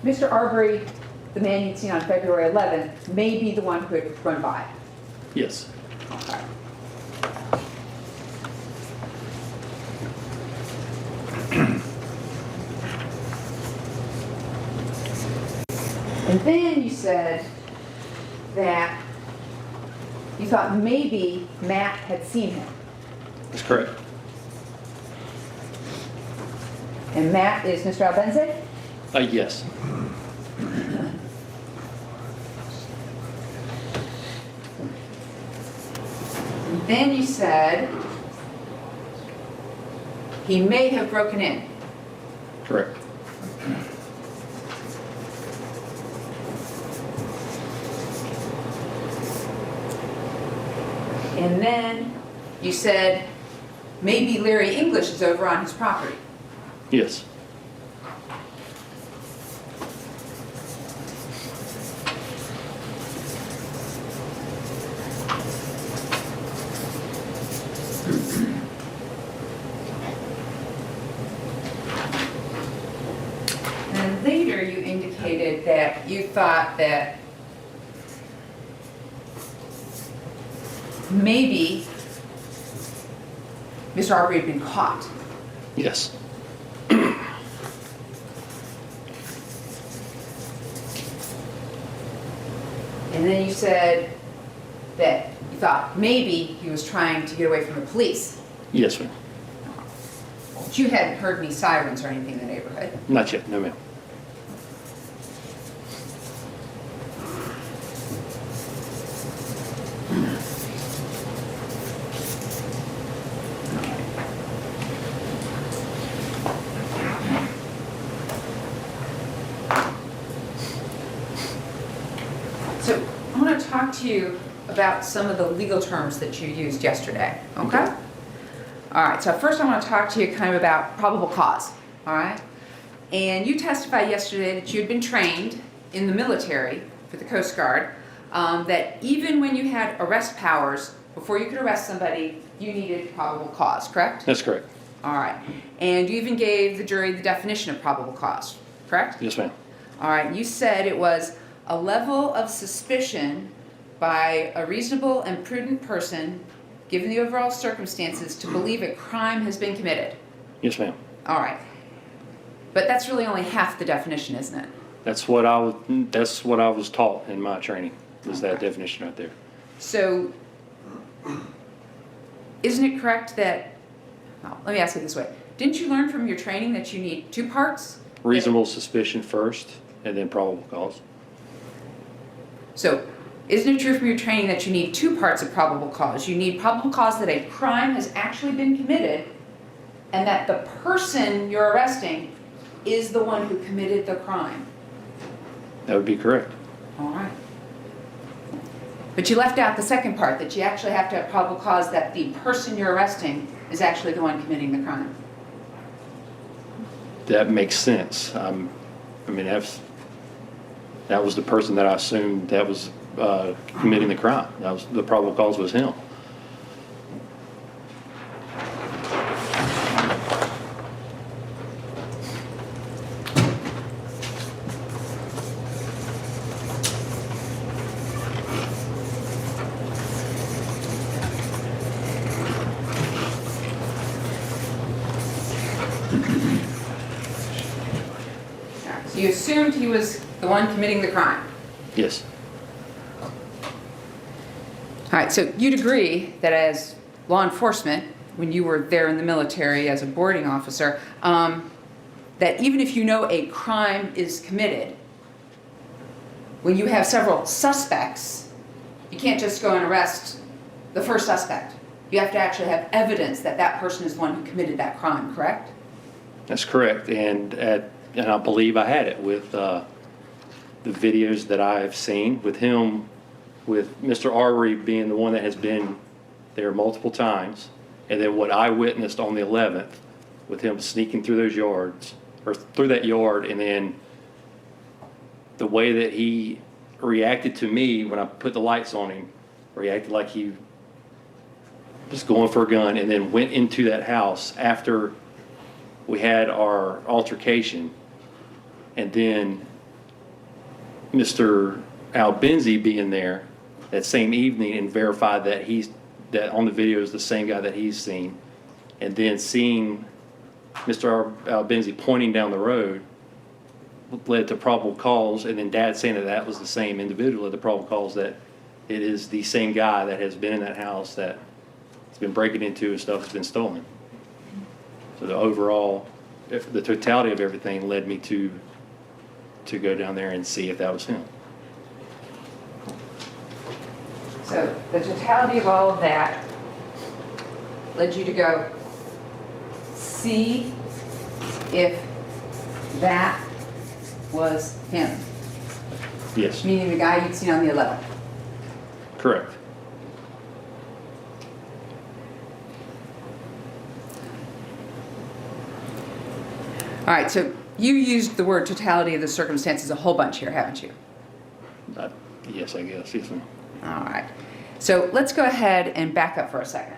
Mr. Arbery, the man you'd seen on February 11th, may be the one who had run by. Yes. Okay. And then you said that you thought maybe Matt had seen him. That's correct. And Matt is Mr. Albenze? Yes. And then you said he may have broken in. Correct. And then you said maybe Larry English is over on his property. Yes. And later you indicated that you thought that maybe Mr. Arbery had been caught. Yes. And then you said that you thought maybe he was trying to get away from the police. Yes, ma'am. But you hadn't heard any sirens or anything in the neighborhood. Not yet. No, ma'am. So I want to talk to you about some of the legal terms that you used yesterday, okay? Okay. All right, so first I want to talk to you kind of about probable cause, all right? And you testified yesterday that you had been trained in the military for the Coast Guard, that even when you had arrest powers, before you could arrest somebody, you needed probable cause, correct? That's correct. All right, and you even gave the jury the definition of probable cause, correct? Yes, ma'am. All right, you said it was a level of suspicion by a reasonable and prudent person, given the overall circumstances, to believe a crime has been committed. Yes, ma'am. All right. But that's really only half the definition, isn't it? That's what I was taught in my training. Was that definition right there? So, isn't it correct that, well, let me ask it this way. Didn't you learn from your training that you need two parts? Reasonable suspicion first, and then probable cause. So, isn't it true from your training that you need two parts of probable cause? You need probable cause that a crime has actually been committed, and that the person you're arresting is the one who committed the crime. That would be correct. All right. But you left out the second part, that you actually have to have probable cause that the person you're arresting is actually the one committing the crime. That makes sense. I mean, that was the person that I assumed that was committing the crime. That was the probable cause was him. All right. So you assumed he was the one committing the crime. Yes. All right, so you'd agree that as law enforcement, when you were there in the military as a boarding officer, that even if you know a crime is committed, when you have several suspects, you can't just go and arrest the first suspect. You have to actually have evidence that that person is the one who committed that crime, correct? That's correct. And I believe I had it with the videos that I've seen with him, with Mr. Arbery being the one that has been there multiple times, and then what I witnessed on the 11th with him sneaking through those yards, or through that yard, and then the way that he reacted to me when I put the lights on him, reacted like he was going for a gun, and then went into that house after we had our altercation, and then Mr. Albenzi being there that same evening and verify that that on the video is the same guy that he's seen, and then seeing Mr. Albenzi pointing down the road led to probable cause, and then Dad saying that that was the same individual led to probable cause that it is the same guy that has been in that house that has been breaking into and stuff has been stolen. So the overall, the totality of everything led me to go down there and see if that was him. So the totality of all of that led you to go see if that was him, Yes, meaning the guy you'd seen on the 11th. correct. All right, so you used the word totality of the circumstances a whole bunch here, haven't you? Yes, I guess. Yes, ma'am. All right. So let's go ahead and back up for a second.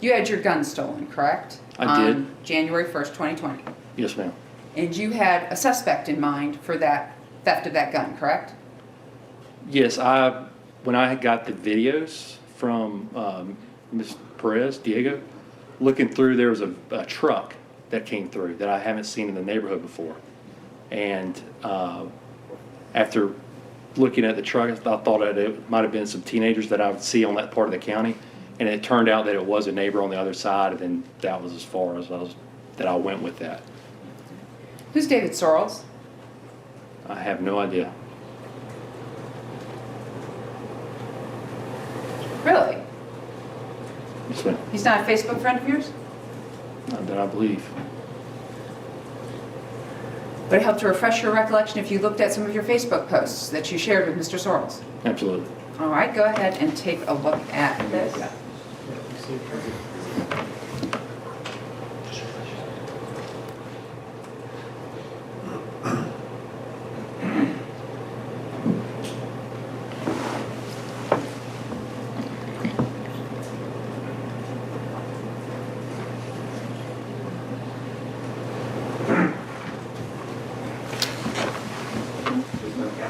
You had your gun stolen, correct? I did. On January 1st, 2020. Yes, ma'am. And you had a suspect in mind for that theft of that gun, correct? Yes, when I got the videos from Ms. Perez, Diego, looking through, there was a truck that came through that I haven't seen in the neighborhood before. And after looking at the truck, I thought that it might have been some teenagers that I would see on that part of the county. And it turned out that it was a neighbor on the other side, and then that was as far as I went with that. Who's David Sorrells? I have no idea. Really? Yes, ma'am. He's not a Facebook friend of yours? Not that I believe. But it helped to refresh your recollection if you looked at some of your Facebook posts that you shared with Mr. Sorrells. Absolutely. All right, go ahead and take a look at this.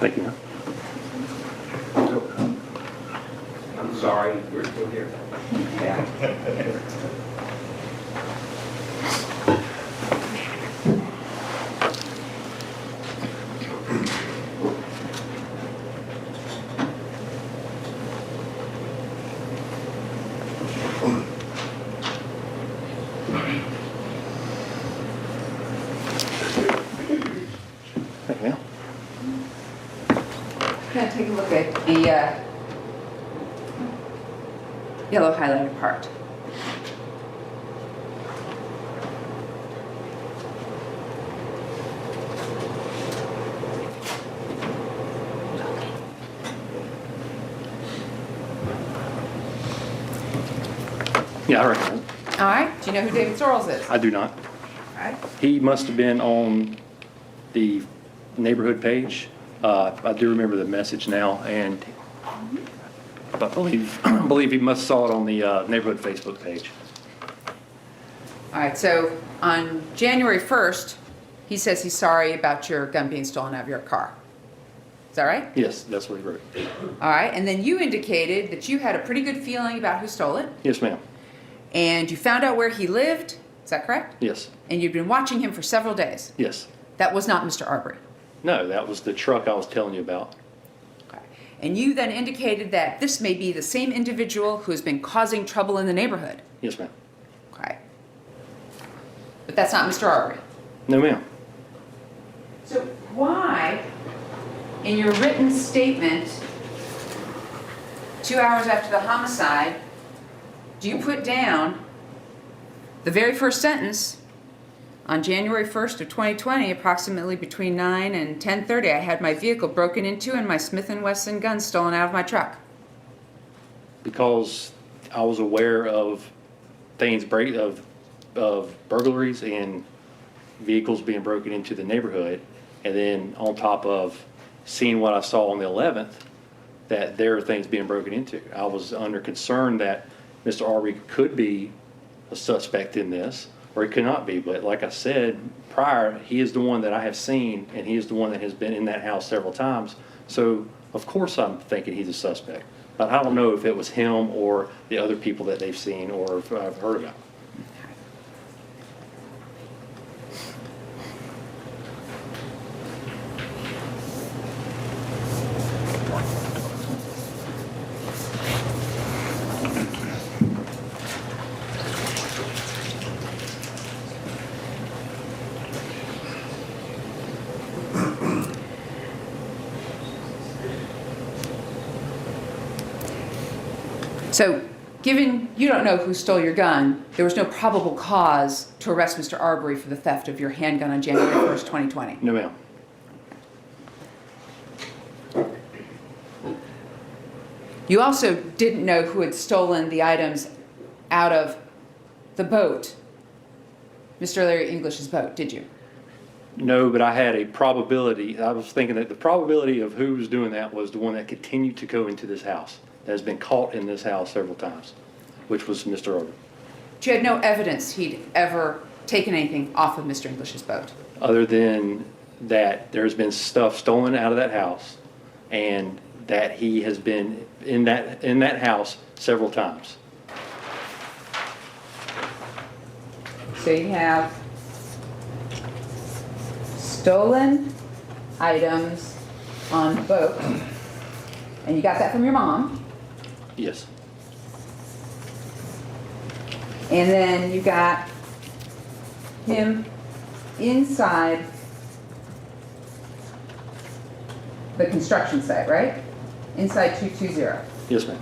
Thank you, ma'am. I'm sorry, you're still here. Yeah. Thank you, ma'am. Gonna take a look at the yellow highlighted part. Yeah, I recognize it. All right, do you know who David Sorrells is? I do not. All right. He must have been on the neighborhood page. I do remember the message now, and I believe he must saw it on the neighborhood Facebook page. All right, so on January 1st, he says he's sorry about your gun being stolen out of your car. Is that right? Yes, that's what he wrote. All right, and then you indicated that you had a pretty good feeling about who stole it, Yes, ma'am. and you found out where he lived. Is that correct? Yes. And you'd been watching him for several days. Yes. That was not Mr. Arbery. No, that was the truck I was telling you about. Okay. And you then indicated that this may be the same individual who has been causing trouble in the neighborhood. Yes, ma'am. Okay. But that's not Mr. Arbery. No, ma'am. So why, in your written statement, 2 hours after the homicide, do you put down the very first sentence? On January 1st of 2020, approximately between 9 and 10:30, I had my vehicle broken into and my Smith & Wesson gun stolen out of my truck. Because I was aware of things of burglaries and vehicles being broken into the neighborhood, and then on top of seeing what I saw on the 11th, that there are things being broken into. I was under concern that Mr. Arbery could be a suspect in this, or he could not be. But like I said, prior, he is the one that I have seen, and he is the one that has been in that house several times. So, of course, I'm thinking he's a suspect. But I don't know if it was him or the other people that they've seen or if I've heard about. So, given you don't know who stole your gun, there was no probable cause to arrest Mr. Arbery for the theft of your handgun on January 1st, 2020. No, ma'am. You also didn't know who had stolen the items out of the boat, Mr. Larry English's boat, did you? No, but I had a probability. I was thinking that the probability of who was doing that was the one that continued to go into this house, that has been caught in this house several times, which was Mr. Arbery. But you had no evidence he'd ever taken anything off of Mr. English's boat. Other than that there's been stuff stolen out of that house and that he has been in that house several times. So you have stolen items on boat, and you got that from your mom. Yes. And then you got him inside the construction site, right? Inside 220. Yes, ma'am.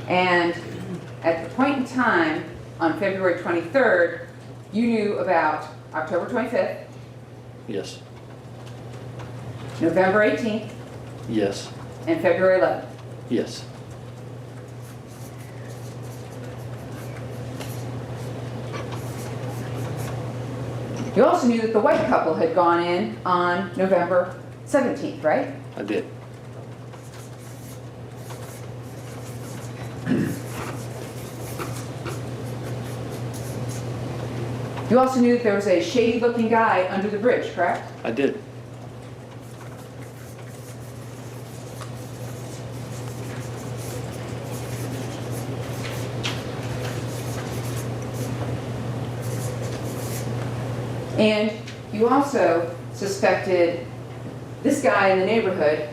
And at the point in time, on February 23rd, you knew about October 25th, Yes. November 18th, Yes. and February 11th. Yes. You also knew that the white couple had gone in on November 17th, right? I did. You also knew that there was a shady-looking guy under the bridge, correct? I did. And you also suspected this guy in the neighborhood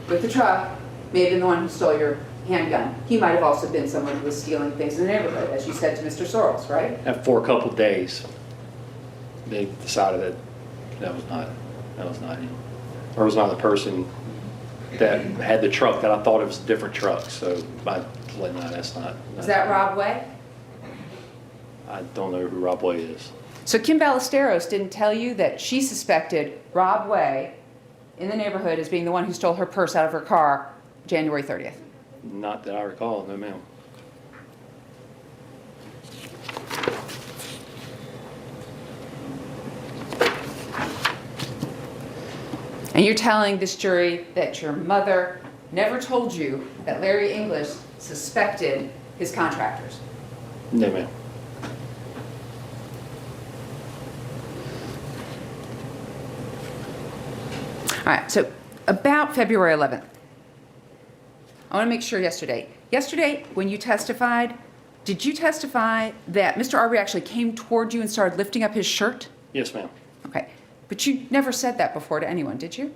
with the truck may have been the one who stole your handgun. He might have also been someone who was stealing things in the neighborhood, as you said to Mr. Sorrells, right? And for a couple of days, they decided that that was not him. Or was not the person that had the truck, that I thought it was a different truck. So I like, no, that's not. Is that Rob Way? I don't know who Rob Way is. So Kim Ballesteros didn't tell you that she suspected Rob Way in the neighborhood as being the one who stole her purse out of her car January 30th? Not that I recall, no ma'am. And you're telling this jury that your mother never told you that Larry English suspected his contractors? No ma'am. All right, so about February 11th. I want to make sure yesterday. Yesterday, when you testified, did you testify that Mr. Arbery actually came toward you and started lifting up his shirt? Yes ma'am. Okay, but you never said that before to anyone, did you?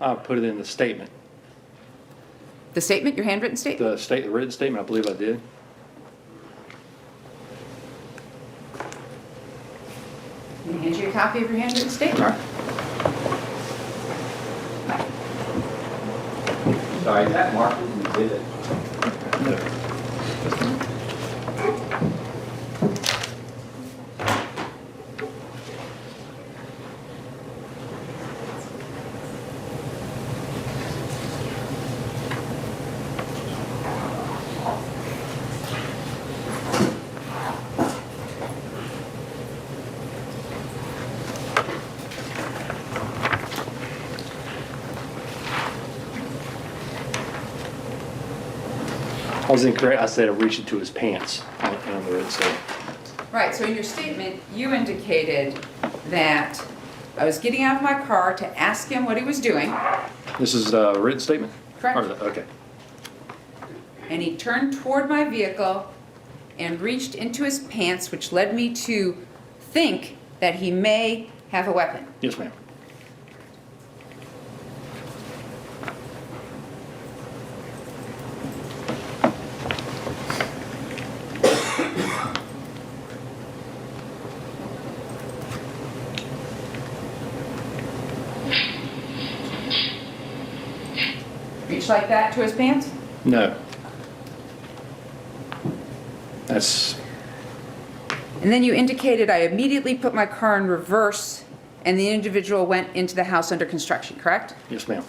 I put it in the statement. The statement, your handwritten statement? The written statement, I believe I did. Can I hand you a copy of your handwritten statement? Sorry, is that marked as an exhibit? I was incorrect. I said I reached into his pants on the written statement. Right, so in your statement, you indicated that I was getting out of my car to ask him what he was doing, This is a written statement? Correct. Okay. and he turned toward my vehicle and reached into his pants, which led me to think that he may have a weapon. Yes, ma'am. Reached like that to his pants? No. That's, And then you indicated I immediately put my car in reverse and the individual went into the house under construction, correct? yes, ma'am.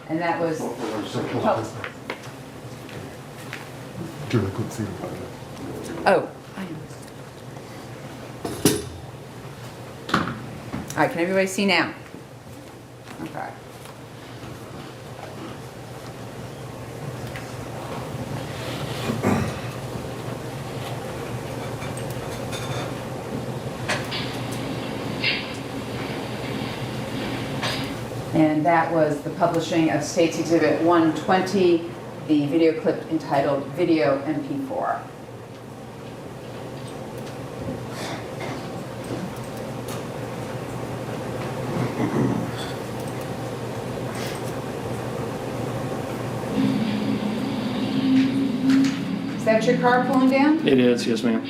And that was, oh. All right, can everybody see now? Okay. And that was the publishing of State's Exhibit 120, the video clip entitled Video MP4. Is that your car pulling down? It is, yes, ma'am.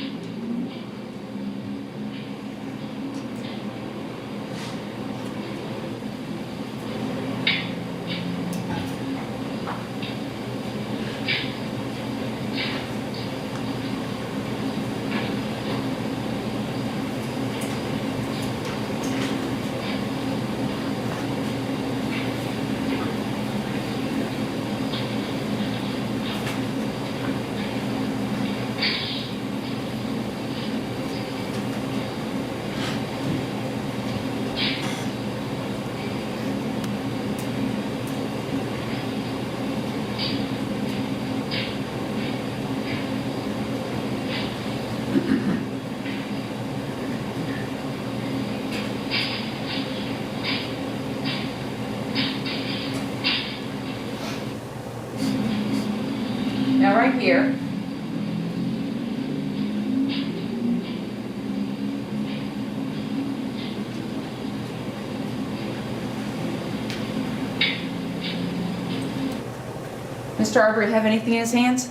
Now right here, Mr. Arbery have anything in his hands?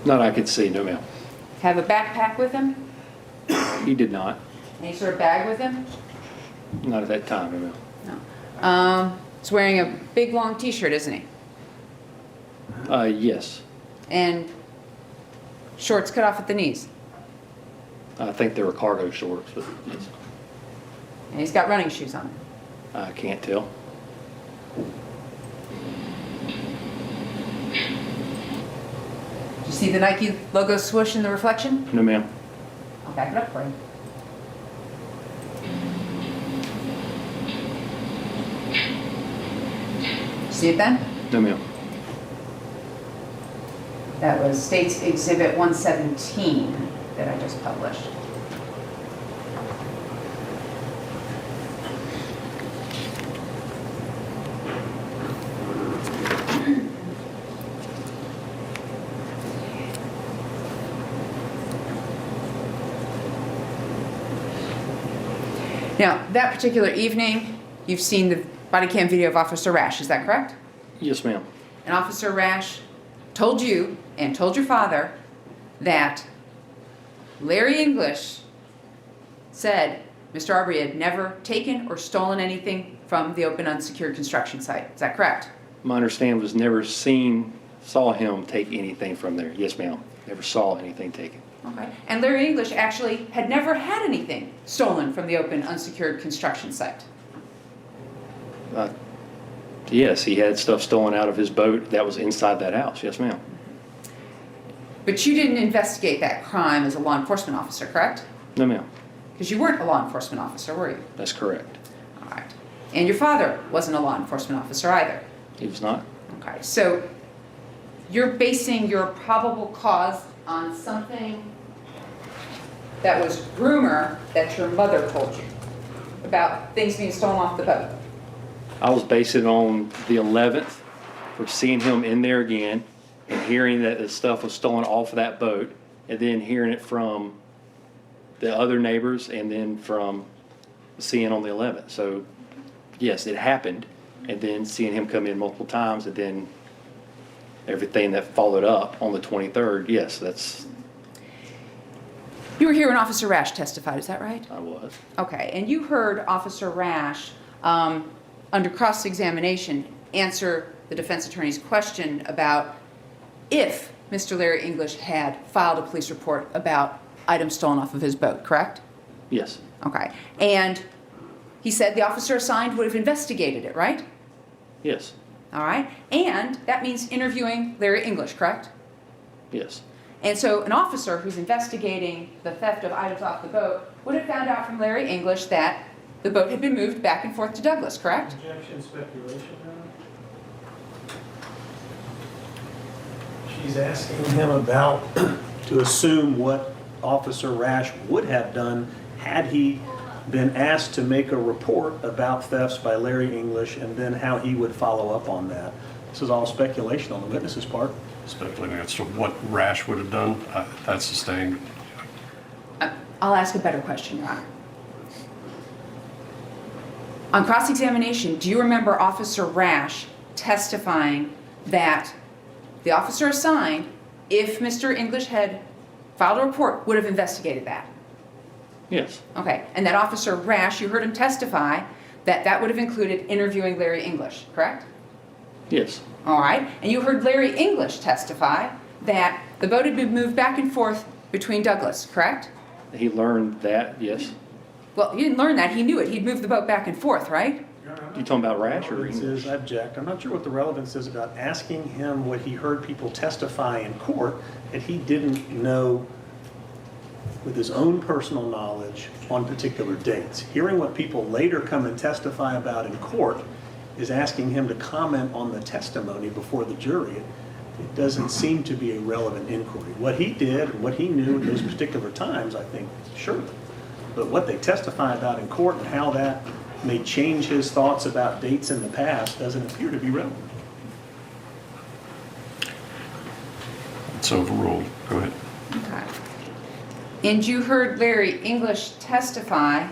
Not I could see, no, ma'am. Have a backpack with him? He did not. Any sort of bag with him? Not at that time, no, ma'am. No. He's wearing a big long t-shirt, isn't he? Yes. And shorts cut off at the knees. I think they were cargo shorts, but yes. And he's got running shoes on. I can't tell. Do you see the Nike logo swoosh in the reflection? No, ma'am. I'll back it up for you. See it then? No, ma'am. That was State's Exhibit 117 that I just published. Now, that particular evening, you've seen the body cam video of Officer Rash, is that correct? Yes, ma'am. And Officer Rash told you and told your father that Larry English said Mr. Arbery had never taken or stolen anything from the open unsecured construction site. Is that correct? My understanding was never saw him take anything from there. Yes, ma'am. Never saw anything taken. Okay. And Larry English actually had never had anything stolen from the open unsecured construction site. Yes, he had stuff stolen out of his boat that was inside that house. Yes, ma'am. But you didn't investigate that crime as a law enforcement officer, correct? No, ma'am. Because you weren't a law enforcement officer, were you? That's correct. All right. And your father wasn't a law enforcement officer either. He was not. Okay. So you're basing your probable cause on something that was rumor that your mother told you about things being stolen off the boat. I was basing it on the 11th for seeing him in there again and hearing that the stuff was stolen off of that boat, and then hearing it from the other neighbors, and then from seeing on the 11th. So yes, it happened, and then seeing him come in multiple times, and then everything that followed up on the 23rd. Yes, that's, You were here when Officer Rash testified, is that right? I was. Okay, and you heard Officer Rash, under cross-examination, answer the defense attorney's question about if Mr. Larry English had filed a police report about items stolen off of his boat, correct? Yes, Okay, and he said the officer assigned would have investigated it, right? yes, All right, and that means interviewing Larry English, correct? yes, And so an officer who's investigating the theft of items off the boat would have found out from Larry English that the boat had been moved back and forth to Douglas, correct? Objection, speculation, Your Honor. She's asking him about, to assume what Officer Rash would have done had he been asked to make a report about thefts by Larry English, and then how he would follow up on that. This is all speculation on the witness's part. Speculating as to what Rash would have done, that's sustained. I'll ask a better question, Your Honor. On cross-examination, do you remember Officer Rash testifying that the officer assigned, if Mr. English had filed a report, would have investigated that? yes, Okay, and that Officer Rash, you heard him testify that that would have included interviewing Larry English, correct? yes, All right, and you heard Larry English testify that the boat had been moved back and forth between Douglas, correct? he learned that, yes. Well, he didn't learn that, he knew it, he'd moved the boat back and forth, right? You talking about Rash or Relevance English? is, I object. I'm not sure what the relevance is about asking him what he heard people testify in court that he didn't know with his own personal knowledge on particular dates. Hearing what people later come and testify about in court is asking him to comment on the testimony before the jury. It doesn't seem to be a relevant inquiry. What he did and what he knew at those particular times, I think, surely. But what they testify about in court and how that may change his thoughts about dates in the past doesn't appear to be relevant. It's overruled. Go ahead. Okay. And you heard Larry English testify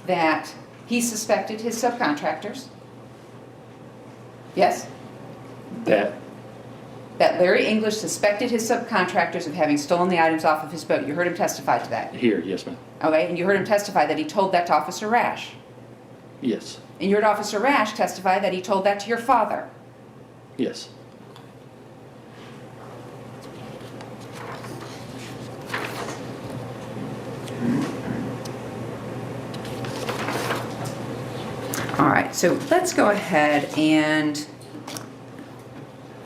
that he suspected his subcontractors? Yes? That, That Larry English suspected his subcontractors of having stolen the items off of his boat. You heard him testify to that? here, yes, ma'am. Okay, and you heard him testify that he told that to Officer Rash? Yes, And you heard Officer Rash testify that he told that to your father? yes, All right, so let's go ahead and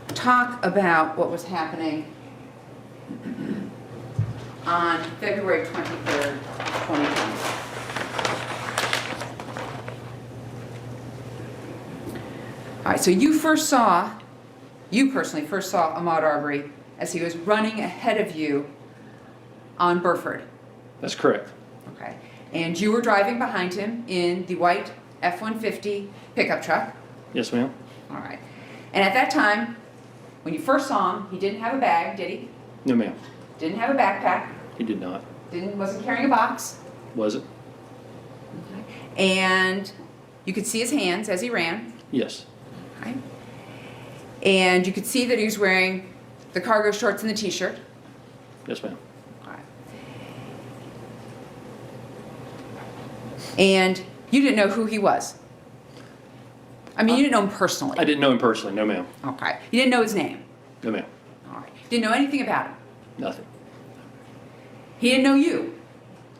talk about what was happening on February 23rd, 2020. All right, so you personally first saw Ahmaud Arbery as he was running ahead of you on Burford. that's correct. Okay, and you were driving behind him in the white F-150 pickup truck. Yes, ma'am. All right. And at that time, when you first saw him, he didn't have a bag, did he? No, ma'am. Didn't have a backpack. He did not. Wasn't carrying a box. Was it? And you could see his hands as he ran. Yes, Okay. And you could see that he was wearing the cargo shorts and the t-shirt. yes, ma'am. All right. And you didn't know who he was. I mean, you didn't know him personally. I didn't know him personally. No, ma'am. Okay. You didn't know his name. No, ma'am. All right. Didn't know anything about him. Nothing. He didn't know you.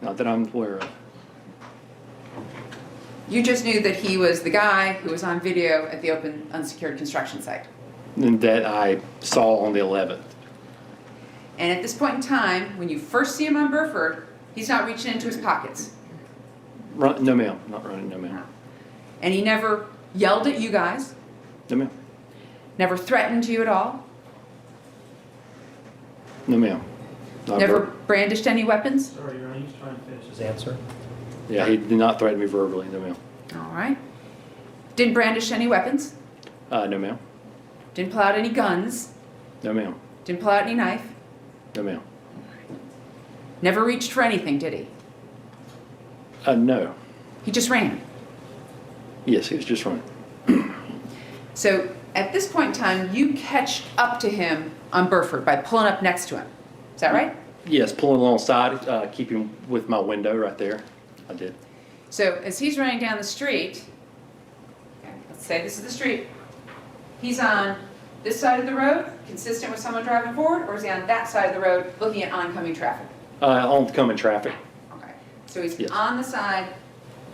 Not that I'm aware of. You just knew that he was the guy who was on video at the open unsecured construction site. And that I saw on the 11th. And at this point in time, when you first see him on Burford, he's not reaching into his pockets. No, ma'am. Not running. No, ma'am. And he never yelled at you guys, No, ma'am. never threatened you at all. No, ma'am. Not Never ver- brandished any weapons? Sorry, Your Honor, he's trying to finish his answer. Yeah, he did not threaten me verbally, no ma'am. All right. Didn't brandish any weapons? No ma'am. Didn't pull out any guns? No ma'am. Didn't pull out any knife? No ma'am. Never reached for anything, did he? No. He just ran. Yes, he was just running. So at this point in time, you catch up to him on Burford by pulling up next to him. Is that right? Yes, pulling alongside, keeping with my window right there. I did. So as he's running down the street, okay, let's say this is the street, he's on this side of the road, consistent with someone driving forward, or is he on that side of the road looking at oncoming traffic? Oncoming traffic. Okay, so he's Yes. on the side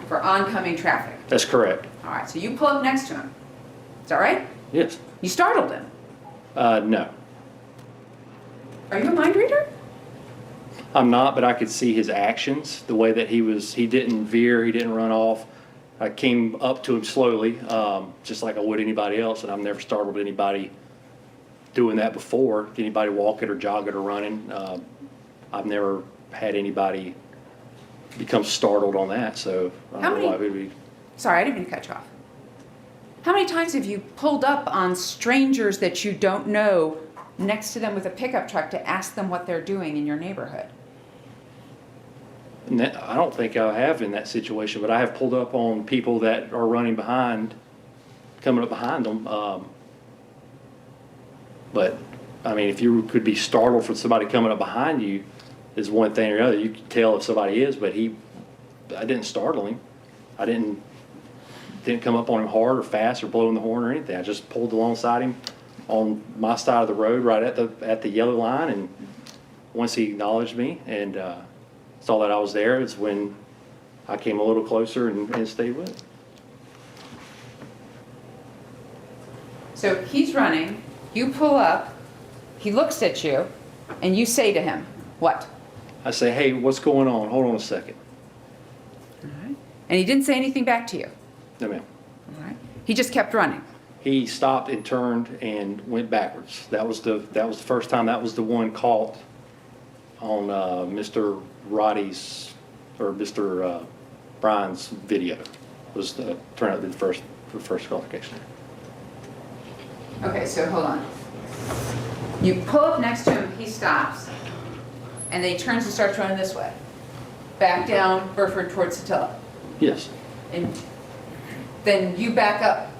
for oncoming traffic. That's correct. All right, so you pull up next to him. Is that right? Yes. You startled him. No. Are you a mind reader? I'm not, but I could see his actions, the way that he didn't veer, he didn't run off. I came up to him slowly, just like I would anybody else, and I've never startled anybody doing that before, anybody walking or jogging or running. I've never had anybody become startled on that, so I How don't know many- why would we. Sorry, I didn't mean to cut you off. How many times have you pulled up on strangers that you don't know next to them with a pickup truck to ask them what they're doing in your neighborhood? I don't think I have in that situation, but I have pulled up on people that are running behind, coming up behind them. But, I mean, if you could be startled for somebody coming up behind you is one thing or the other. You can tell if somebody is, but I didn't startle him. I didn't come up on him hard or fast or blowing the horn or anything. I just pulled alongside him on my side of the road right at the yellow line, and once he acknowledged me and saw that I was there is when I came a little closer and stayed with him. So he's running, you pull up, he looks at you, and you say to him, what? I say, hey, what's going on? Hold on a second. And he didn't say anything back to you. No, ma'am. All right. He just kept running. He stopped and turned and went backwards. That was the first time. That was the one caught on Mr. Roddy's or Mr. Brian's video. Turned out to be the first qualification. Okay, so hold on. You pull up next to him, he stops, and then he turns and starts running this way. Back down Burford towards Satilla. Yes, And then you back up.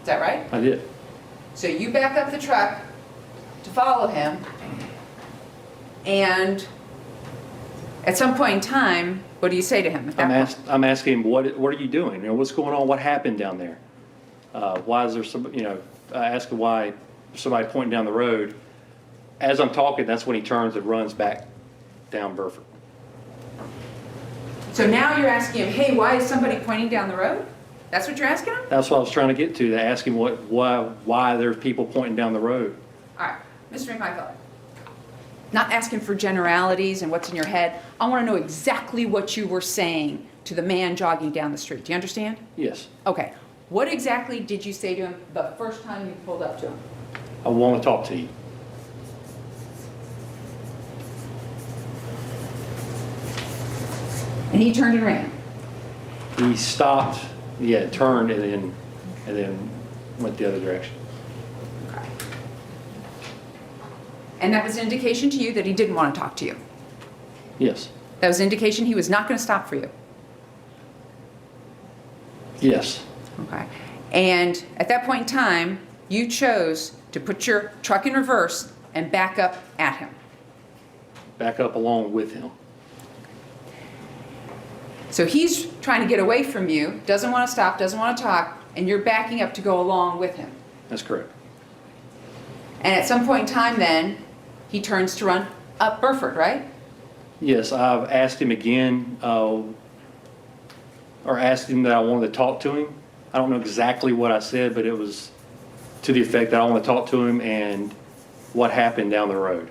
Is that right? I did. So you back up the truck to follow him, and at some point in time, what do you say to him at that point? I'm asking him, what are you doing? You know, what's going on? What happened down there? Why is there some, I ask him why there's somebody pointing down the road. As I'm talking, that's when he turns and runs back down Burford. So now you're asking him, hey, why is somebody pointing down the road? That's what you're asking him? That's what I was trying to get to ask him why there's people pointing down the road. All right, Mr. McMichael, not asking for generalities and what's in your head. I want to know exactly what you were saying to the man jogging down the street. Do you understand? Yes, Okay. What exactly did you say to him the first time you pulled up to him? I want to talk to you. And he turned and ran. He stopped, turned and then went the other direction. Okay. And that was an indication to you that he didn't want to talk to you. Yes, That was an indication he was not going to stop for you. yes, Okay. And at that point in time, you chose to put your truck in reverse and back up at him. back up along with him. So he's trying to get away from you, doesn't want to stop, doesn't want to talk, and you're backing up to go along with him. That's correct. And at some point in time then, he turns to run up Burford, right? Yes, I've asked him again, or asked him that I wanted to talk to him. I don't know exactly what I said, but it was to the effect that I want to talk to him and what happened down the road.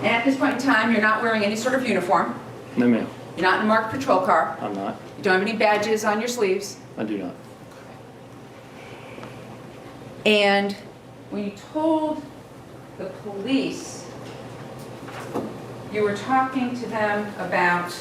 And at this point in time, you're not wearing any sort of uniform. No, ma'am. You're not in a marked patrol car. I'm not. You don't have any badges on your sleeves. I do not. And when you told the police, you were talking to them about.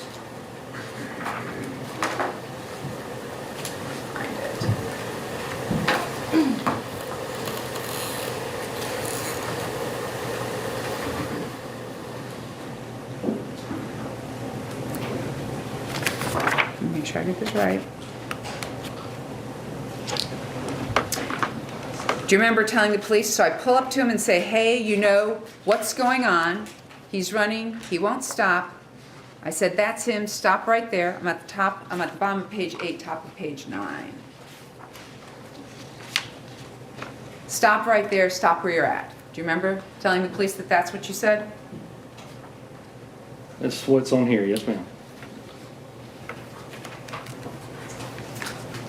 Make sure I get this right. Do you remember telling the police? So I pull up to him and say, hey, you know what's going on. He's running. He won't stop. I said, that's him. Stop right there. I'm at the bottom of page 8, top of page 9. Stop right there. Stop where you're at. Do you remember telling the police that that's what you said? That's what's on here. Yes, ma'am.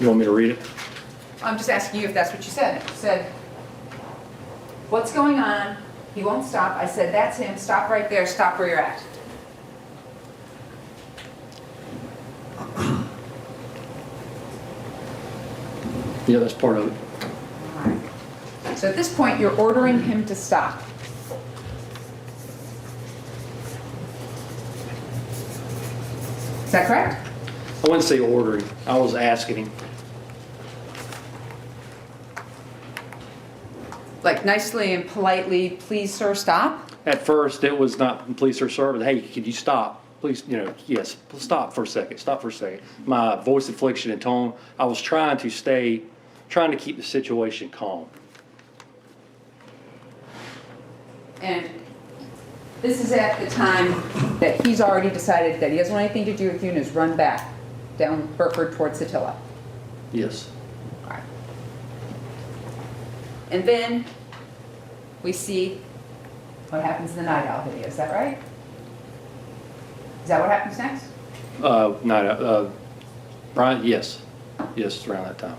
You want me to read it? I'm just asking you if that's what you said. You said, what's going on? He won't stop. I said, that's him. Stop right there. Stop where you're at. Yeah, that's part of it. All right. So at this point, you're ordering him to stop. Is that correct? I wouldn't say ordering. I was asking him. Like nicely and politely, please, sir, stop? At first, it was not police or service. Hey, could you stop? Please, yes, stop for a second. Stop for a second. My voice inflection and tone, I was trying to keep the situation calm. And this is at the time that he's already decided that he doesn't want anything to do with you and has run back down Burford towards Satilla. Yes. All right. And then we see what happens in the Night Owl video. Is that right? Is that what happens next? Brian, yes. Yes, it's around that time.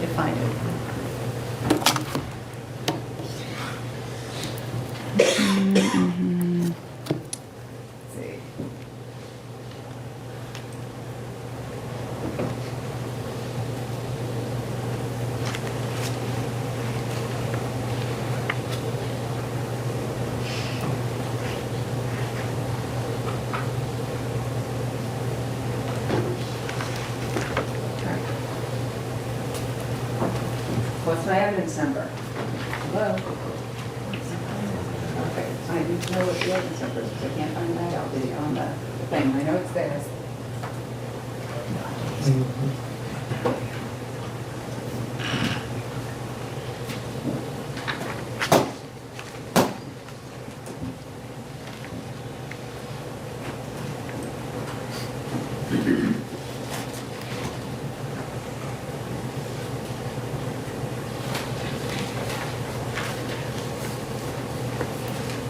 You find it. Let's see. What's my evidence number? Hello? Okay, I need to know what the evidence number is, because I can't find that out video on the thing. I know it's there.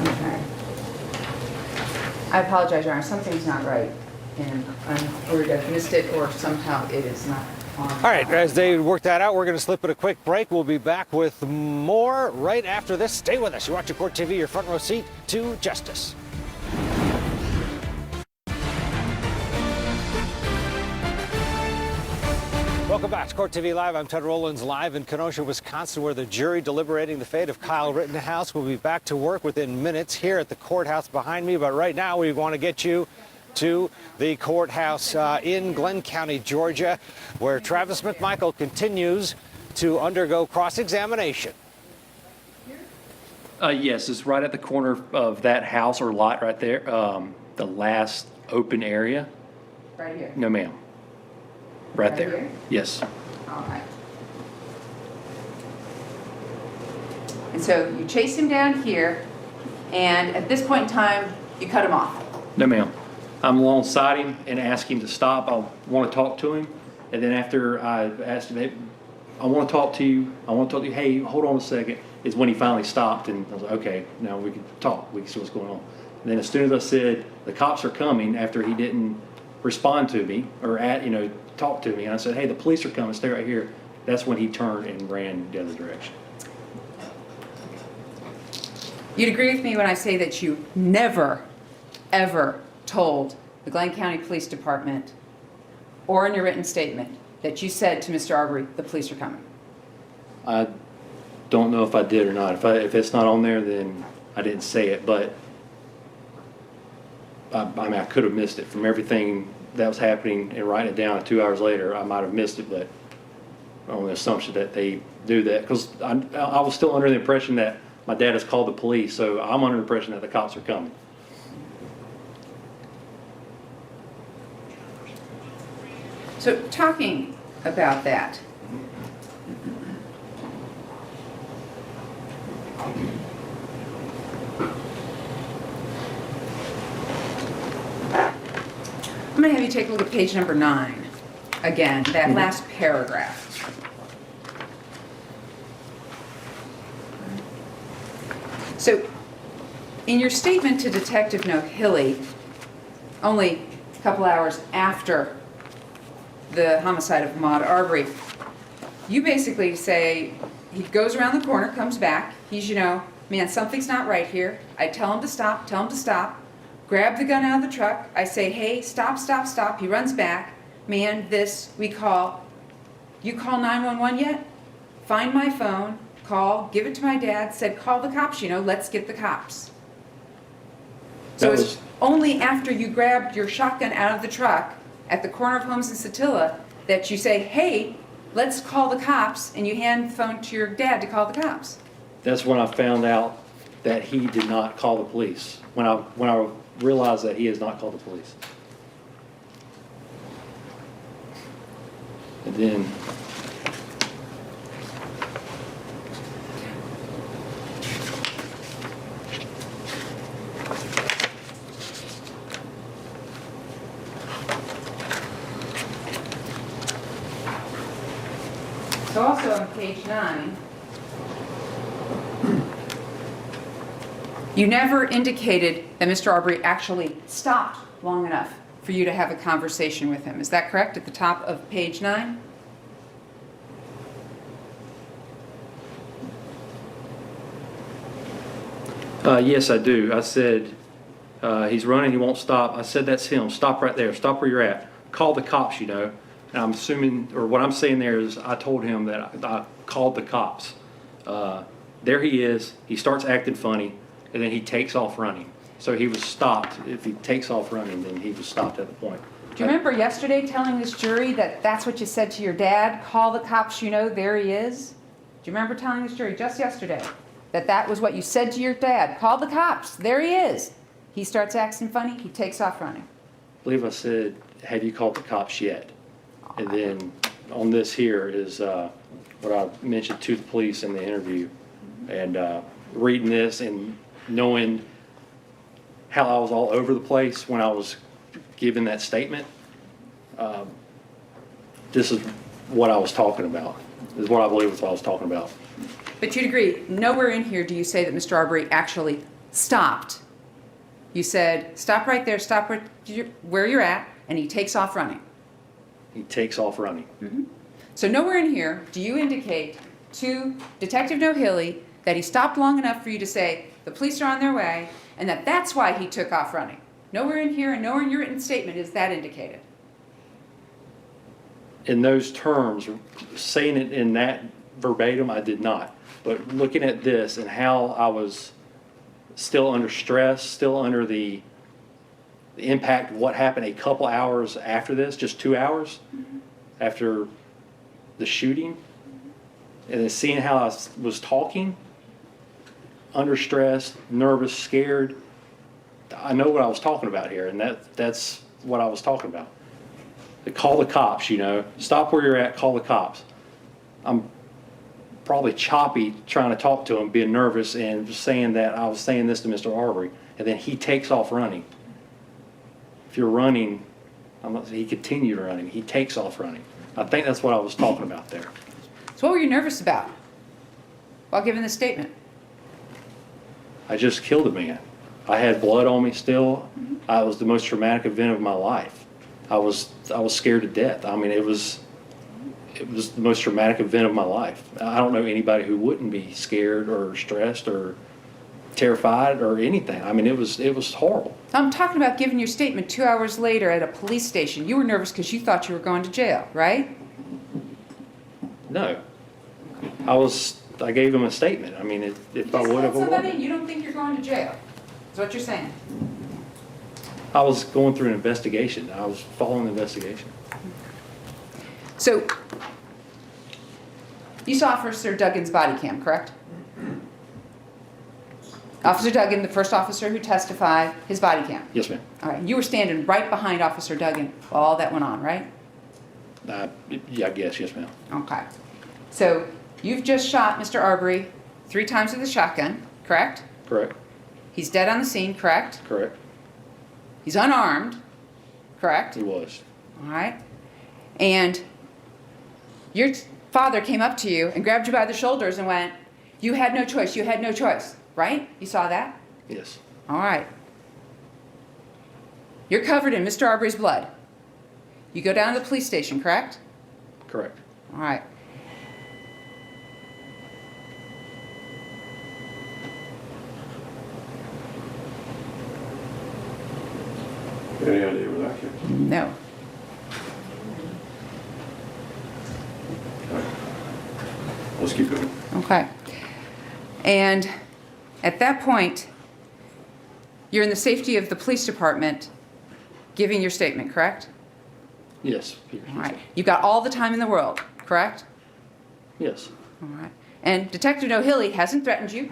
Okay. I apologize, Your Honor, something's not right, and I've missed it, or somehow it is not on. All right, as they work that out, we're going to slip it a quick break. We'll be back with more right after this. Stay with us. You're watching Court TV, your front row seat to justice. Welcome back to Court TV Live. I'm Ted Rollins, live in Kenosha, Wisconsin, where the jury deliberating the fate of Kyle Rittenhouse will be back to work within minutes here at the courthouse behind me. But right now, we want to get you to the courthouse in Glenn County, Georgia, where Travis McMichael continues to undergo cross-examination. Yes, it's right at the corner of that house or lot right there, the last open area. Right here. No, ma'am. Right Right there. here? Yes. All right. And so you chase him down here, and at this point in time, you cut him off. No, ma'am. I'm alongside him and ask him to stop. I want to talk to him. And then after I asked him, I want to talk to you. I want to talk to you. Hey, hold on a second. Is when he finally stopped, and I was like, okay, now we can talk. We can see what's going on. And then as soon as I said, the cops are coming, after he didn't respond to me or talk to me, and I said, hey, the police are coming, stay right here. That's when he turned and ran the other direction. You'd agree with me when I say that you never, ever told the Glenn County Police Department or in your written statement that you said to Mr. Arbery, the police are coming. I don't know if I did or not. If it's not on there, then I didn't say it, but I mean, I could have missed it from everything that was happening and writing it down. 2 hours later, I might have missed it, but on the assumption that they do that, because I was still under the impression that my dad has called the police, so I'm under the impression that the cops are coming. So talking about that, I'm going to have you take a look at page number 9 again, that last paragraph. So, in your statement to Detective Nohilly, only a couple hours after the homicide of Ahmaud Arbery, you basically say he goes around the corner, comes back, he's, man, something's not right here. I tell him to stop, grab the gun out of the truck. I say, hey, stop. He runs back. Man, you call 911 yet? Find my phone. Call, give it to my dad, said call the cops, let's get the cops. So it's only after you grabbed your shotgun out of the truck at the corner of Holmes and Satilla that you say, hey, let's call the cops, and you hand the phone to your dad to call the cops. That's when I found out that he did not call the police, when I realized that he has not called the police. And then So also on page 9, you never indicated that Mr. Arbery actually stopped long enough for you to have a conversation with him. Is that correct at the top of page 9? Yes, I do. I said, he's running, he won't stop. I said, that's him. Stop right there. Stop where you're at. Call the cops, And I'm assuming, or what I'm saying there is, I told him that I called the cops. There he is. He starts acting funny, and then he takes off running. So he was stopped. If he takes off running, then he was stopped at the point. Do you remember yesterday telling this jury that that's what you said to your dad? Call the cops, there he is? Do you remember telling this jury just yesterday that that was what you said to your dad? Call the cops, there he is. He starts acting funny, he takes off running. I believe I said, have you called the cops yet? And then on this here is what I mentioned to the police in the interview. And reading this and knowing how I was all over the place when I was giving that statement, this is what I was talking about. This is what I believe was what I was talking about. But you'd agree, nowhere in here do you say that Mr. Arbery actually stopped. You said, stop right there, stop right where you're at, and he takes off running. He takes off running. Mm-hmm. So nowhere in here do you indicate to Detective Nohilly that he stopped long enough for you to say, the police are on their way, and that that's why he took off running. Nowhere in here and nowhere in your written statement is that indicated. In those terms, saying it in that verbatim, I did not. But looking at this and how I was still under stress, still under the impact of what happened a couple hours after this, just 2 hours after the shooting, and then seeing how I was talking, under stress, nervous, scared, I know what I was talking about here, and that's what I was talking about. Call the cops, Stop where you're at, call the cops. I'm probably choppy trying to talk to him, being nervous, and saying that I was saying this to Mr. Arbery, and then he takes off running. If you're running, he continued running. He takes off running. I think that's what I was talking about there. So what were you nervous about while giving this statement? I just killed a man. I had blood on me still. It was the most traumatic event of my life. I was scared to death. I mean, it was the most traumatic event of my life. I don't know anybody who wouldn't be scared or stressed or terrified or anything. I mean, it was horrible. I'm talking about giving your statement 2 hours later at a police station. You were nervous because you thought you were going to jail, right? No, I gave him a statement. I mean, if I Just would have, told I somebody would. you don't think you're going to jail. That's what you're saying. I was going through an investigation. I was following the investigation. So, you saw Officer Duggan's body cam, correct? Officer Duggan, the first officer who testified, his body cam. Yes, ma'am. All right, you were standing right behind Officer Duggan while all that went on, right? Yeah, I guess, yes, ma'am. Okay. So, you've just shot Mr. Arbery 3 times with a shotgun, correct? Correct, He's dead on the scene, correct? correct. He's unarmed, correct? He was. All right. And your father came up to you and grabbed you by the shoulders and went, "You had no choice, you had no choice," right? You saw that? Yes, All right. You're covered in Mr. Arbery's blood. You go down to the police station, correct? correct. All right. Any idea where that came from? No. Let's keep going. Okay. And at that point, you're in the safety of the police department giving your statement, correct? Yes. All right. You've got all the time in the world, correct? Yes. All right. And Detective O'Hilly hasn't threatened you,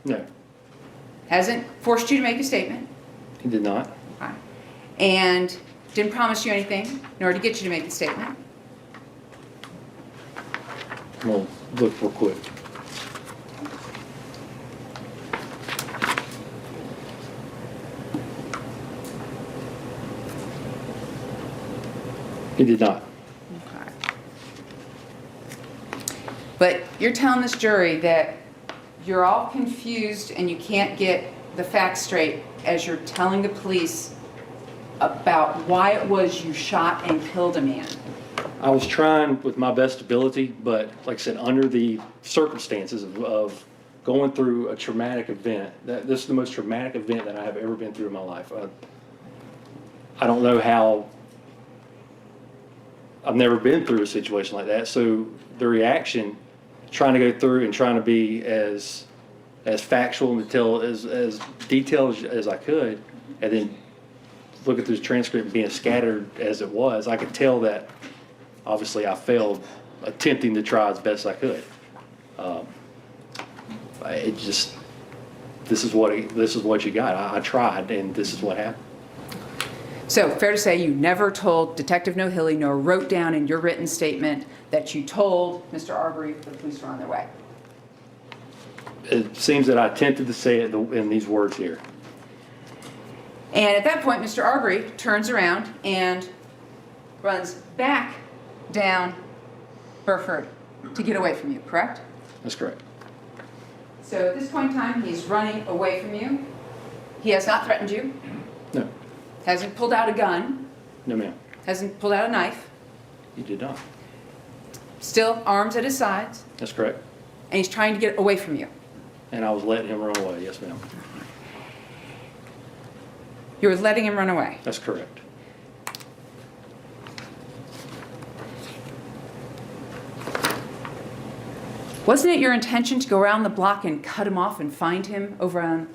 No, hasn't forced you to make a statement, he did not. all right, and didn't promise you anything in order to get you to make the statement. I'm gonna look real quick. He did not. Okay. But you're telling this jury that you're all confused and you can't get the facts straight as you're telling the police about why it was you shot and killed a man. I was trying with my best ability, but like I said, under the circumstances of going through a traumatic event, this is the most traumatic event that I have ever been through in my life. I don't know how. I've never been through a situation like that, so the reaction, trying to go through and trying to be as factual and tell as detailed as I could, and then looking through the transcript and being scattered as it was, I could tell that obviously I failed attempting to try as best I could. This is what you got. I tried, and this is what happened. So, fair to say you never told Detective O'Hilly nor wrote down in your written statement that you told Mr. Arbery the police were on their way. It seems that I attempted to say it in these words here. And at that point, Mr. Arbery turns around and runs back down Burford to get away from you, correct? That's correct. So at this point in time, he's running away from you. He has not threatened you, No, hasn't pulled out a gun, no ma'am. hasn't pulled out a knife, You did not. still arms at his sides, That's correct. and he's trying to get away from you. And I was letting him run away. Yes, ma'am. You were letting him run away. That's correct. Wasn't it your intention to go around the block and cut him off and find him over on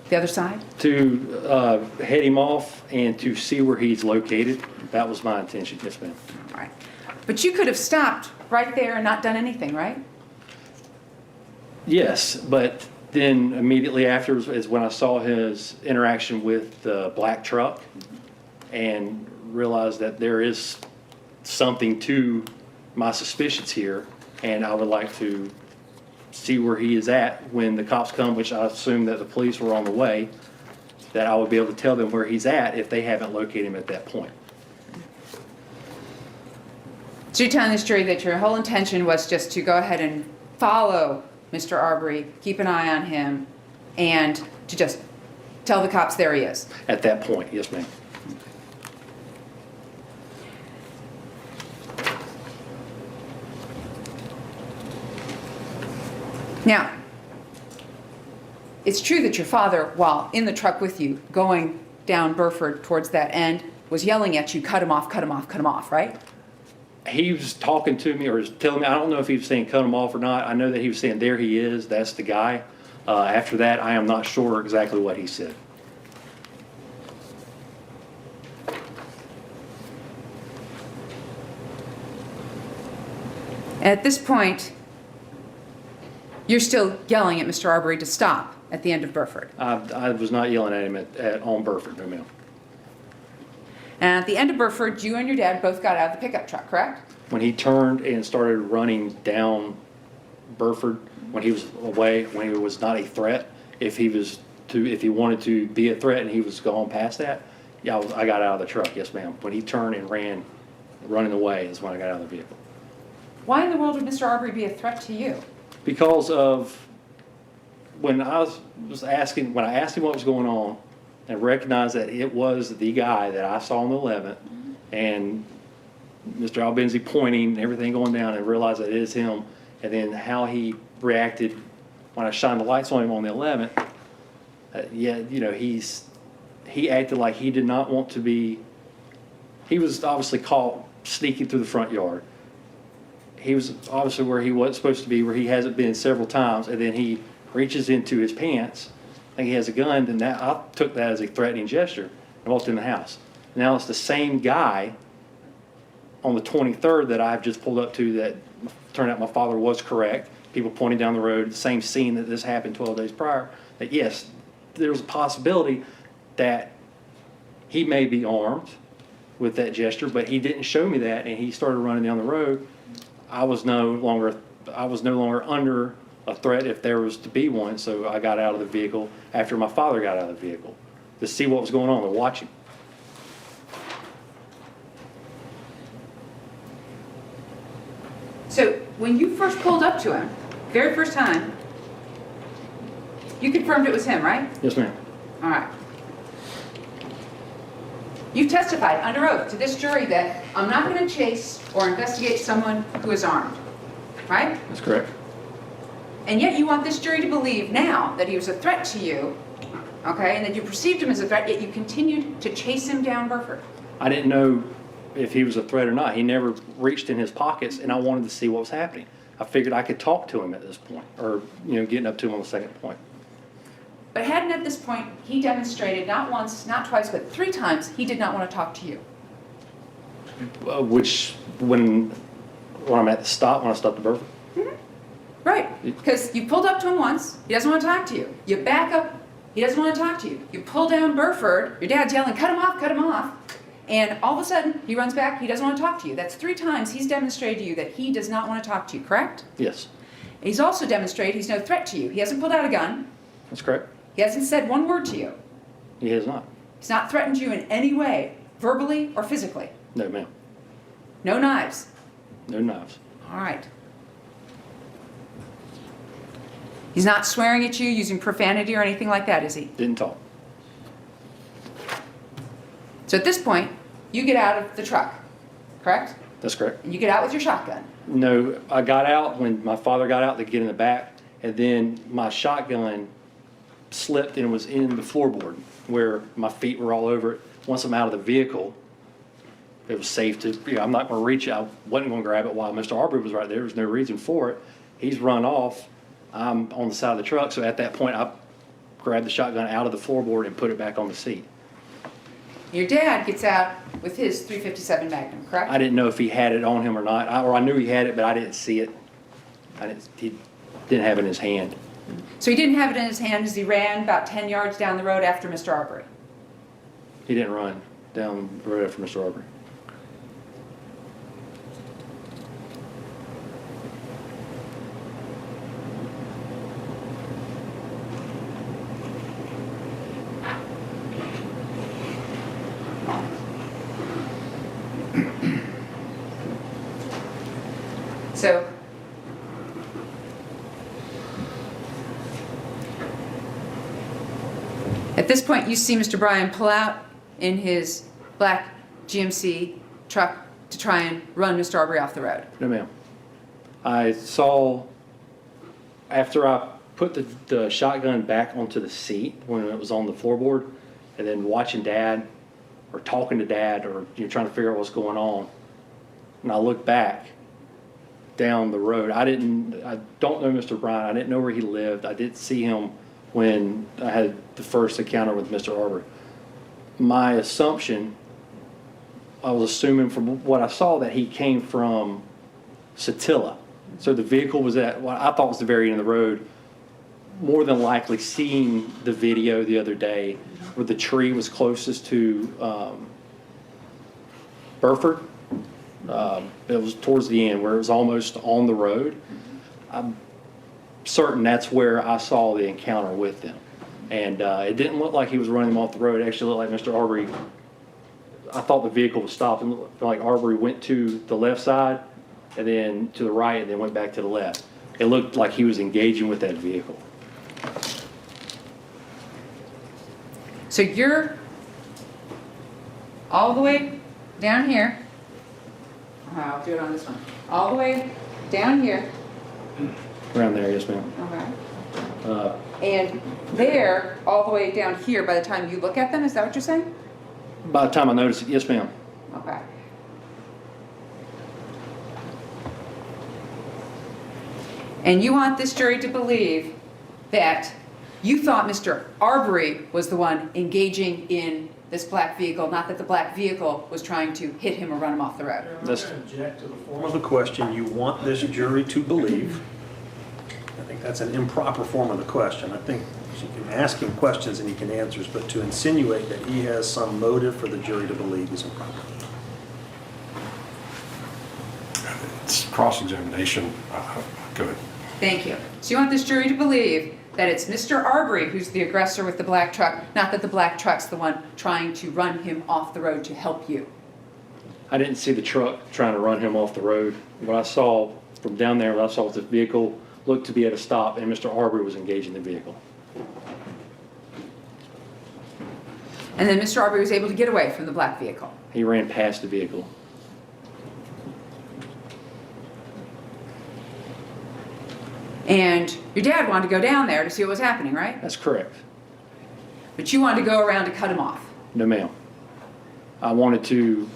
the other side? To head him off and to see where he's located, that was my intention. Yes, ma'am. All right. But you could have stopped right there and not done anything, right? Yes, but then immediately after is when I saw his interaction with the black truck and realized that there is something to my suspicions here, and I would like to see where he is at when the cops come, which I assume that the police were on the way, that I would be able to tell them where he's at if they haven't located him at that point. So you're telling this jury that your whole intention was just to go ahead and follow Mr. Arbery, keep an eye on him, and to just tell the cops there he is? At that point, yes, ma'am. Now, it's true that your father, while in the truck with you, going down Burford towards that end, was yelling at you, cut him off, cut him off, cut him off, right? He was talking to me or telling me, I don't know if he was saying cut him off or not. I know that he was saying, there he is, that's the guy. After that, I am not sure exactly what he said. At this point, you're still yelling at Mr. Arbery to stop at the end of Burford. I was not yelling at him on Burford, no ma'am. And at the end of Burford, you and your dad both got out of the pickup truck, correct? When he turned and started running down Burford, when he was away, when he was not a threat, if he wanted to be a threat and he was going past that, yeah, I got out of the truck, yes ma'am. When he turned and running away is when I got out of the vehicle. Why in the world would Mr. Arbery be a threat to you? Because of when I asked him what was going on and recognized that it was the guy that I saw on the 11th and Mr. Albenzi pointing and everything going down and realized that it is him, and then how he reacted when I shined the lights on him on the 11th, he acted like he did not want to be, he was obviously caught sneaking through the front yard. He was obviously where he wasn't supposed to be, where he hasn't been several times, and then he reaches into his pants, like he has a gun, then I took that as a threatening gesture and walked in the house. Now it's the same guy on the 23rd that I've just pulled up to that turned out my father was correct. People pointing down the road, the same scene that this happened 12 days prior, that yes, there was a possibility that he may be armed with that gesture, but he didn't show me that, and he started running down the road. I was no longer under a threat if there was to be one, so I got out of the vehicle after my father got out of the vehicle to see what was going on and watch him. So when you first pulled up to him, very first time, you confirmed it was him, right? Yes, ma'am. All right. You testified under oath to this jury that I'm not going to chase or investigate someone who is armed, right? That's correct. And yet you want this jury to believe now that he was a threat to you, okay, and that you perceived him as a threat, yet you continued to chase him down Burford. I didn't know if he was a threat or not. He never reached in his pockets, and I wanted to see what was happening. I figured I could talk to him at this point, or getting up to him on the second point. But hadn't at this point he demonstrated not once, not twice, but 3 times he did not want to talk to you? Which when I'm at the stop, when I stopped at Burford. Right, because you pulled up to him once, he doesn't want to talk to you. You back up, he doesn't want to talk to you. You pull down Burford, your dad's yelling, cut him off, cut him off. And all of a sudden, he runs back, he doesn't want to talk to you. That's 3 times he's demonstrated to you that he does not want to talk to you, correct? Yes, He's also demonstrated he's no threat to you. He hasn't pulled out a gun. that's correct. He hasn't said one word to you. He has not. He's not threatened you in any way, verbally or physically. No, ma'am. No knives. No knives. All right. He's not swearing at you, using profanity or anything like that, is he? Didn't talk. So at this point, you get out of the truck, correct? That's correct. And you get out with your shotgun. No, I got out when my father got out to get in the back, and then my shotgun slipped and was in the floorboard where my feet were all over it. Once I'm out of the vehicle, it was safe to, I'm not going to reach it. I wasn't going to grab it while Mr. Arbery was right there. There was no reason for it. He's run off. I'm on the side of the truck, so at that point, I grabbed the shotgun out of the floorboard and put it back on the seat. Your dad gets out with his .357 Magnum, correct? I didn't know if he had it on him or not, or I knew he had it, but I didn't see it. He didn't have it in his hand. So he didn't have it in his hand as he ran about 10 yards down the road after Mr. Arbery. He didn't run down the road after Mr. Arbery. So, at this point, you see Mr. Bryan pull out in his black GMC truck to try and run Mr. Arbery off the road. No, ma'am. I saw, after I put the shotgun back onto the seat when it was on the floorboard, and then watching Dad, or talking to Dad, or trying to figure out what's going on, and I looked back down the road. I don't know Mr. Bryan. I didn't know where he lived. I didn't see him when I had the first encounter with Mr. Arbery. My assumption, I was assuming from what I saw, that he came from Satilla. So the vehicle was at what I thought was the very end of the road. More than likely seeing the video the other day where the tree was closest to Burford. It was towards the end where it was almost on the road. I'm certain that's where I saw the encounter with them. And it didn't look like he was running them off the road. It actually looked like Mr. Arbery, I thought the vehicle was stopped, and looked like Arbery went to the left side and then to the right and then went back to the left. It looked like he was engaging with that vehicle. So you're all the way down here. I'll do it on this one. All the way down here. Around there, yes, ma'am. Okay. And they're all the way down here by the time you look at them, is that what you're saying? By the time I noticed it, yes, ma'am. Okay. And you want this jury to believe that you thought Mr. Arbery was the one engaging in this black vehicle, not that the black vehicle was trying to hit him or run him off the road. I'm going to object to the form of the question you want this jury to believe. I think that's an improper form of the question. I think you can ask him questions and he can answer, but to insinuate that he has some motive for the jury to believe is improper. It's cross-examination. Go ahead. Thank you. So you want this jury to believe that it's Mr. Arbery who's the aggressor with the black truck, not that the black truck's the one trying to run him off the road to help you. I didn't see the truck trying to run him off the road. What I saw from down there, what I saw was the vehicle looked to be at a stop, and Mr. Arbery was engaging the vehicle. And then Mr. Arbery was able to get away from the black vehicle. He ran past the vehicle. And your dad wanted to go down there to see what was happening, right? That's correct. But you wanted to go around to cut him off. No, ma'am. I wanted to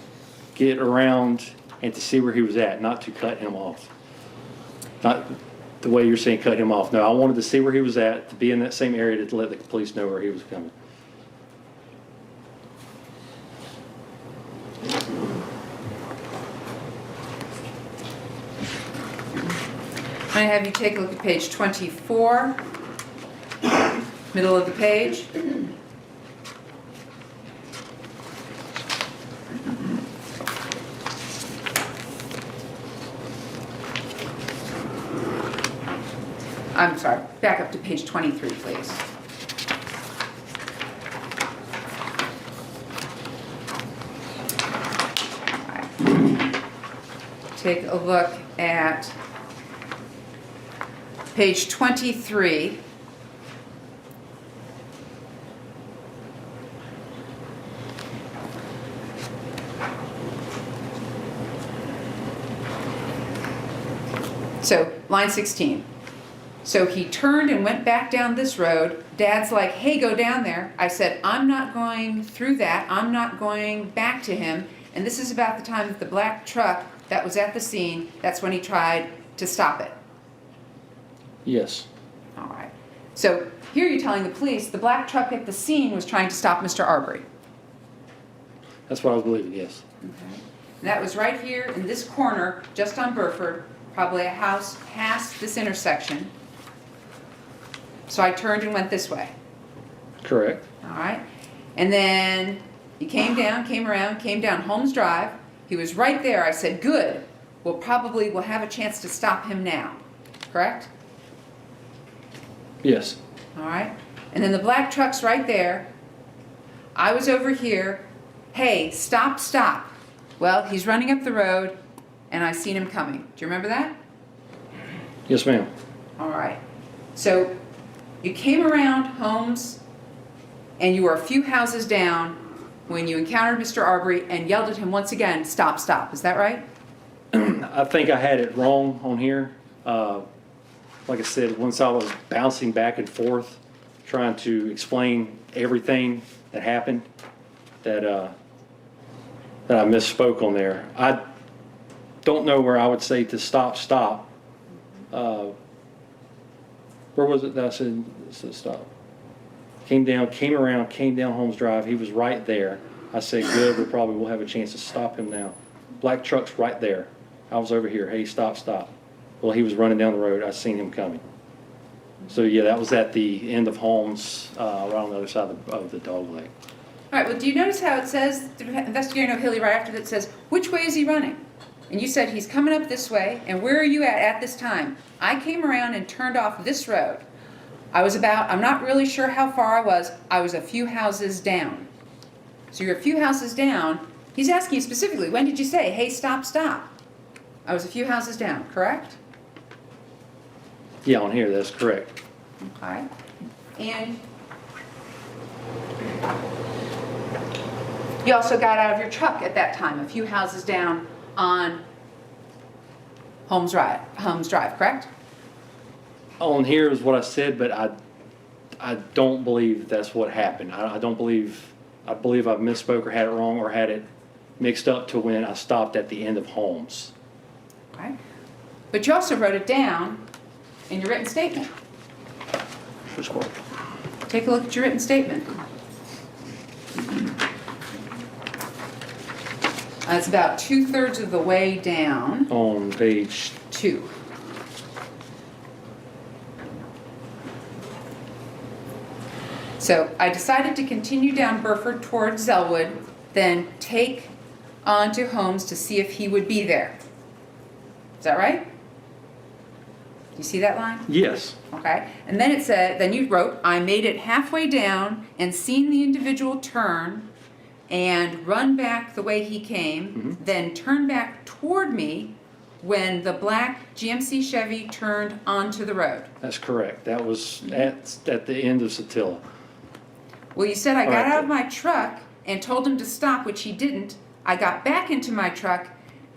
get around and to see where he was at, not to cut him off. Not the way you're saying cut him off. No, I wanted to see where he was at, to be in that same area to let the police know where he was coming. I'm going to have you take a look at page 24, middle of the page. I'm sorry, back up to page 23, please. Take a look at page 23. So, line 16. So he turned and went back down this road. Dad's like, hey, go down there. I said, I'm not going through that. I'm not going back to him. And this is about the time that the black truck that was at the scene, that's when he tried to stop it. Yes. All right. So here you're telling the police the black truck at the scene was trying to stop Mr. Arbery. That's what I was believing, yes. Okay. And that was right here in this corner, just on Burford, probably a house past this intersection. So I turned and went this way. Correct. All right. And then he came down, came around, came down Holmes Drive. He was right there. I said, good. We'll have a chance to stop him now. Correct? Yes. All right. And then the black truck's right there. I was over here. Hey, stop, stop. Well, he's running up the road, and I seen him coming. Do you remember that? Yes, ma'am. All right. So you came around Holmes and you were a few houses down when you encountered Mr. Arbery and yelled at him once again, stop, stop. Is that right? I think I had it wrong on here. Like I said, once I was bouncing back and forth, trying to explain everything that happened, that I misspoke on there. I don't know where I would say to stop, stop. Where was it that I said stop? Came around, came down Holmes Drive. He was right there. I said, good, we probably will have a chance to stop him now. Black truck's right there. I was over here. Hey, stop, stop. Well, he was running down the road. I seen him coming. So yeah, that was at the end of Holmes, right on the other side of the dog leg. All right, well, do you notice how it says, Investigator O'Hilly right after that says, which way is he running? And you said he's coming up this way, and where are you at this time? I came around and turned off this road. I'm not really sure how far I was a few houses down. So you're a few houses down. He's asking you specifically, when did you say, hey, stop, stop? I was a few houses down, correct? Yeah, on here, that's correct. Okay. And you also got out of your truck at that time, a few houses down on Holmes Drive, correct? On here is what I said, but I don't believe that's what happened. I believe I misspoke or had it wrong or had it mixed up to when I stopped at the end of Holmes. Okay. But you also wrote it down in your written statement. Which one? Take a look at your written statement. It's about 2/3 of the way down. On page 2. So I decided to continue down Burford towards Zellwood, then take on to Holmes to see if he would be there. Is that right? Do you see that line? Yes. Okay. And then it said, then you wrote, I made it halfway down and seen the individual turn and run back the way he came, then turn back toward me when the black GMC Chevy turned onto the road. That's correct. That was at the end of Satilla. Well, you said I got Right. out of my truck and told him to stop, which he didn't. I got back into my truck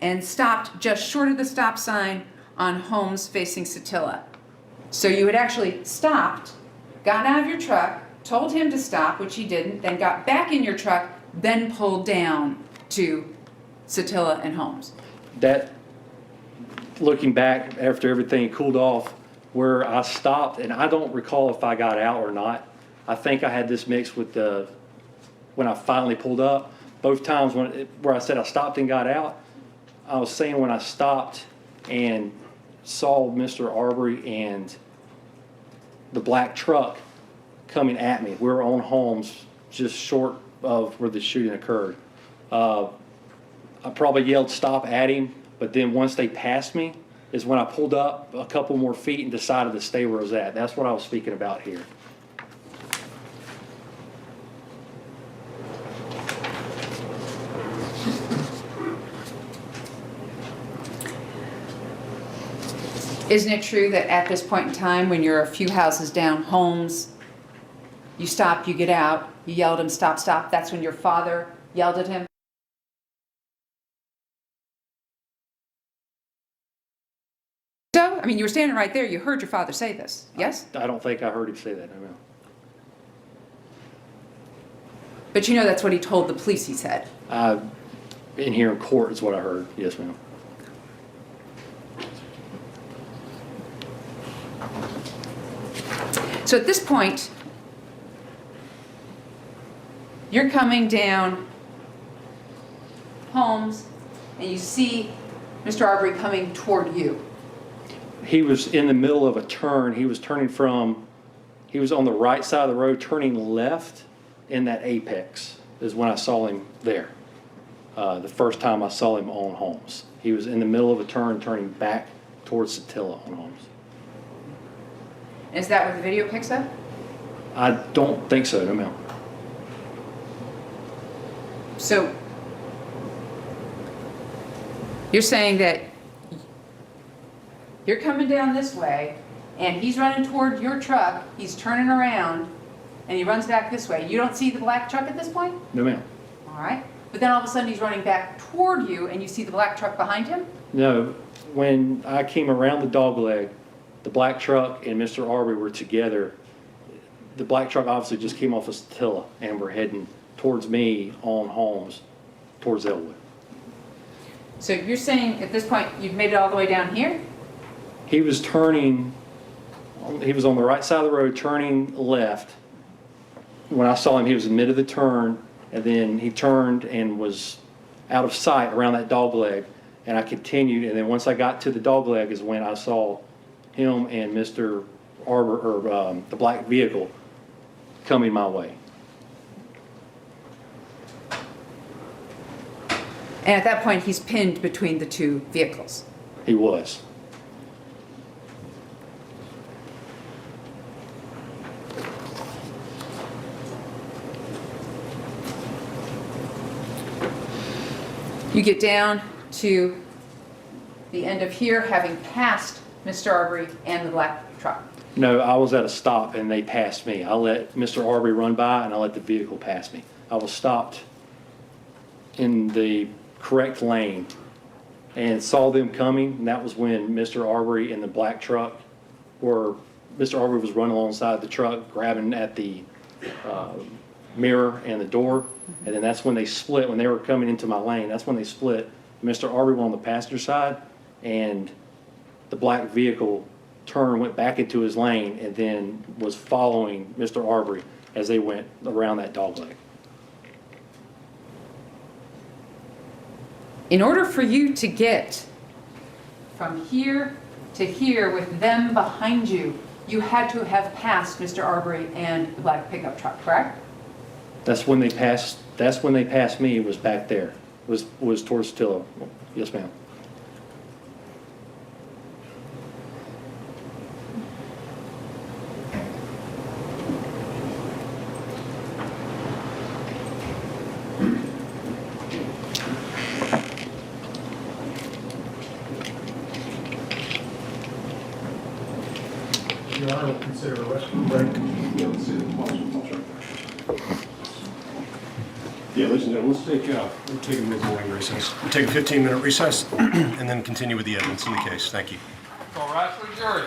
and stopped just short of the stop sign on Holmes facing Satilla. So you had actually stopped, gotten out of your truck, told him to stop, which he didn't, then got back in your truck, then pulled down to Satilla and Holmes. That, looking back after everything cooled off, where I stopped, and I don't recall if I got out or not. I think I had this mixed with when I finally pulled up. Both times where I said I stopped and got out, I was saying when I stopped and saw Mr. Arbery and the black truck coming at me. We were on Holmes, just short of where the shooting occurred. I probably yelled stop at him, but then once they passed me is when I pulled up a couple more feet and decided to stay where I was at. That's what I was speaking about here. Isn't it true that at this point in time, when you're a few houses down Holmes, you stop, you get out, you yelled at him, stop, stop. That's when your father yelled at him? So, I mean, you were standing right there. You heard your father say this, yes? I don't think I heard him say that. No. But you know that's what he told the police, he said. In here in court is what I heard. Yes, ma'am. So at this point, you're coming down Holmes, and you see Mr. Arbery coming toward you. He was in the middle of a turn. He was on the right side of the road, turning left in that apex is when I saw him there. The first time I saw him on Holmes. He was in the middle of a turn, turning back towards Satilla on Holmes. Is that what the video picks up? I don't think so, no ma'am. So you're saying that you're coming down this way, and he's running toward your truck, he's turning around, and he runs back this way. You don't see the black truck at this point? No, ma'am. All right. But then all of a sudden he's running back toward you and you see the black truck behind him? No, when I came around the dogleg, the black truck and Mr. Arbery were together. The black truck obviously just came off of Satilla and were heading towards me on Holmes, towards Elwood. So you're saying at this point you've made it all the way down here? He was turning, he was on the right side of the road, turning left. When I saw him, he was in the mid of the turn, and then he turned and was out of sight around that dogleg. And I continued, and then once I got to the dogleg is when I saw him and Mr. Arbor, or the black vehicle, coming my way. And at that point he's pinned between the two vehicles. He was. You get down to the end of here, having passed Mr. Arbery and the black truck. No, I was at a stop and they passed me. I let Mr. Arbery run by and I let the vehicle pass me. I was stopped in the correct lane and saw them coming, and that was when Mr. Arbery and the black truck were, Mr. Arbery was running alongside the truck, grabbing at the mirror and the door, and then that's when they split. When they were coming into my lane, that's when they split. Mr. Arbery went on the passenger side, and the black vehicle turned, went back into his lane, and then was following Mr. Arbery as they went around that dogleg. In order for you to get from here to here with them behind you, you had to have passed Mr. Arbery and the black pickup truck, correct? That's when they passed me, was back there, was towards Tillo. Yes, ma'am. Your Honor will consider a restroom break. Yeah, ladies and gentlemen, we'll take a mid-morning recess. We'll take a 15-minute recess and then continue with the evidence in the case. Thank you. All right for the jury.